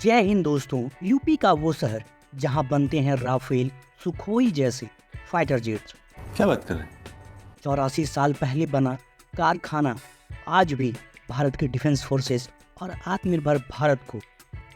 जय हिंद दोस्तों। यूपी का वो शहर जहां बनते हैं राफेल, सुखोई जैसे फाइटर जेट्स। क्या बात कर रहे हैं? 84 साल पहले बना कारखाना आज भी भारत के डिफेंस फोर्सेस और आत्मनिर्भर भारत को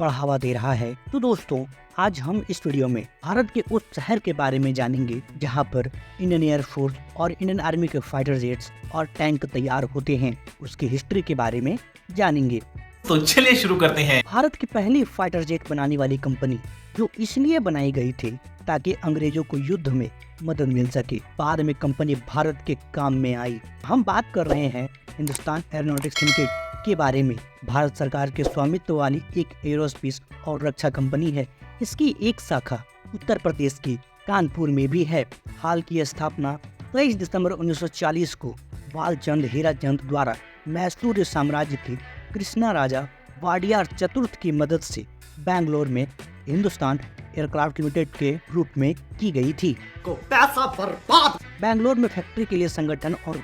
बढ़ावा दे रहा है। तो दोस्तों, आज हम इस वीडियो में भारत के उस शहर के बारे में जानेंगे जहां पर इंडियन एयरफोर्स और इंडियन आर्मी के फाइटर जेट्स और टैंक तैयार होते हैं। उसकी हिस्ट्री के बारे में जानेंगे। तो चलिए शुरू करते हैं। भारत की पहली फाइटर जेट बनाने वाली कंपनी जो इसलिए बनाई गई थी ताकि अंग्रेजों को युद्ध में मदद मिल सके। बाद में कंपनी भारत के काम में आई। हम बात कर रहे हैं हिंदुस्तान एरोनॉटिक्स लिमिटेड के बारे में। भारत सरकार के स्वामित्व वाली एक एरोस्पेस और रक्षा कंपनी है। इसकी एक शाखा उत्तर प्रदेश की कानपुर में भी है। हाल की स्थापना 23 दिसंबर 1940 को बालचंद हीराचंद द्वारा मैसूर साम्राज्य के कृष्णा राजा वाडियार चतुर्थ की मदद से बैंगलोर में हिंदुस्तान एयरक्राफ्ट लिमिटेड के रूप में की गई थी। पैसा बर्बाद। बैंगलोर में फैक्ट्री के लिए संगठन और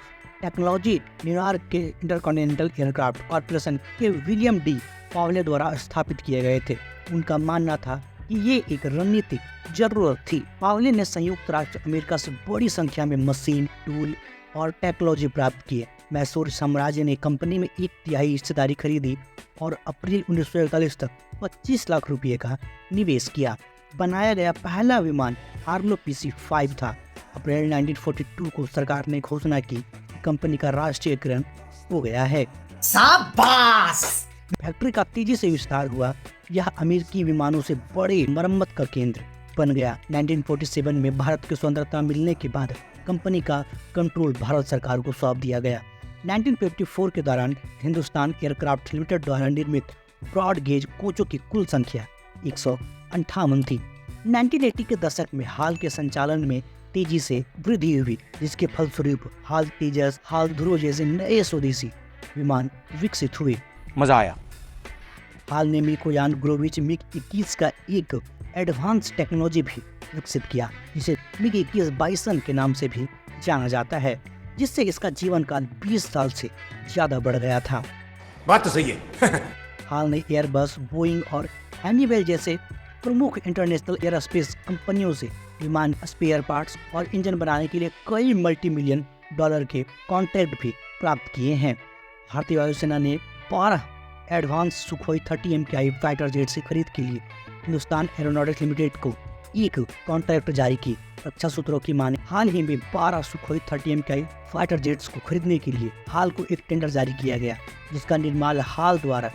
टेक्नोलॉजी न्यूयॉर्क के इंटरकॉन्टिनेंटल एयरक्राफ्ट कॉर्पोरेशन के विलियम डी पावले द्वारा स्थापित किए गए थे। उनका मानना था कि ये एक रणनीतिक जरूरत थी। पावले ने संयुक्त राष्ट्र अमेरिका से बड़ी संख्या में मशीन, टूल और टेक्नोलॉजी प्राप्त किए। मैसूर साम्राज्य ने कंपनी में 1/3 हिस्सेदारी खरीदी और अप्रैल 1941 तक 25 लाख रुपए का निवेश किया। बनाया गया पहला विमान हार्लो PC-5 था। अप्रैल 1942 को सरकार ने घोषणा की कि कंपनी का राष्ट्रीयकरण हो गया है। शाबाश। फैक्ट्री का तेजी से विस्तार हुआ। यह अमेरिकी विमानों से बड़े मरम्मत का केंद्र बन गया। 1947 में भारत को स्वतंत्रता मिलने के बाद कंपनी का कंट्रोल भारत सरकार को सौंप दिया गया। 1954 के दौरान हिंदुस्तान एयरक्राफ्ट लिमिटेड द्वारा निर्मित ब्रॉड गेज कोचों की कुल संख्या 158 थी। 1980 के दशक में हाल के संचालन में तेजी से वृद्धि हुई, जिसके फलस्वरूप हाल तेजस, हाल ध्रुव जैसे नए स्वदेशी विमान विकसित हुए। मजा आया। हाल ने मिकोयान ग्रोविच MiG-21 का एक एडवांस टेक्नोलॉजी भी विकसित किया, जिसे MiG-21 बाइसन के नाम से भी जाना जाता है, जिससे इसका जीवन काल 20 साल से ज्यादा बढ़ गया था। बात तो सही है। हाल ने एयरबस, बोइंग और हनीवेल जैसे प्रमुख इंटरनेशनल एयरोस्पेस कंपनियों से विमान स्पेयर पार्ट्स और इंजन बनाने के लिए कई मल्टी-मिलियन डॉलर के कॉन्ट्रैक्ट भी प्राप्त किए हैं। भारतीय वायुसेना ने 12 advance Sukhoi 30 MKI fighter jet से खरीद के लिए हिंदुस्तान एरोनॉटिक्स लिमिटेड को एक कॉन्ट्रैक्ट जारी की। रक्षा सूत्रों की माने हाल ही में 12 सुखोई 30 MKI फाइटर जेट्स को खरीदने के लिए हाल को एक टेंडर जारी किया गया, जिसका निर्माण हाल द्वारा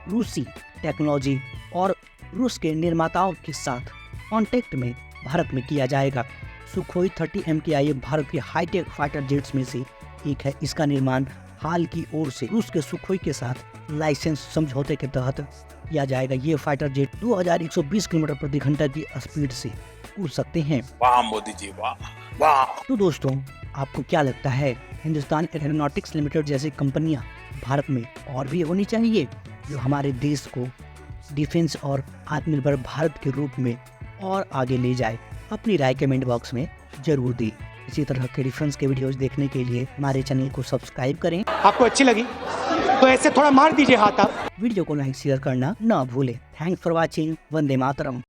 रूसी टेक्नोलॉजी और रूस के निर्माताओं के साथ कॉन्ट्रैक्ट में भारत में किया जाएगा। सुखोई 30 MKI भारत के हाईटेक फाइटर जेट्स में से एक है। इसका निर्माण हाल की ओर से रूस के सुखोई के साथ लाइसेंस समझौते के तहत किया जाएगा। ये फाइटर जेट 2120 किलोमीटर प्रति घंटा की स्पीड से उड़ सकते हैं। वाह मोदी जी, वाह वाह। तो दोस्तों, आपको क्या लगता है, हिंदुस्तान एरोनॉटिक्स लिमिटेड जैसी कंपनियां भारत में और भी होनी चाहिए जो हमारे देश को डिफेंस और आत्मनिर्भर भारत के रूप में और आगे ले जाए? अपनी राय कमेंट बॉक्स में जरूर दी। इसी तरह के डिफेंस के वीडियोस देखने के लिए हमारे चैनल को सब्सक्राइब करें। आपको अच्छी लगी तो ऐसे थोड़ा मार दीजिए हाथ आप। वीडियो को लाइक शेयर करना ना भूलें। Thanks for watching. Vande Mataram.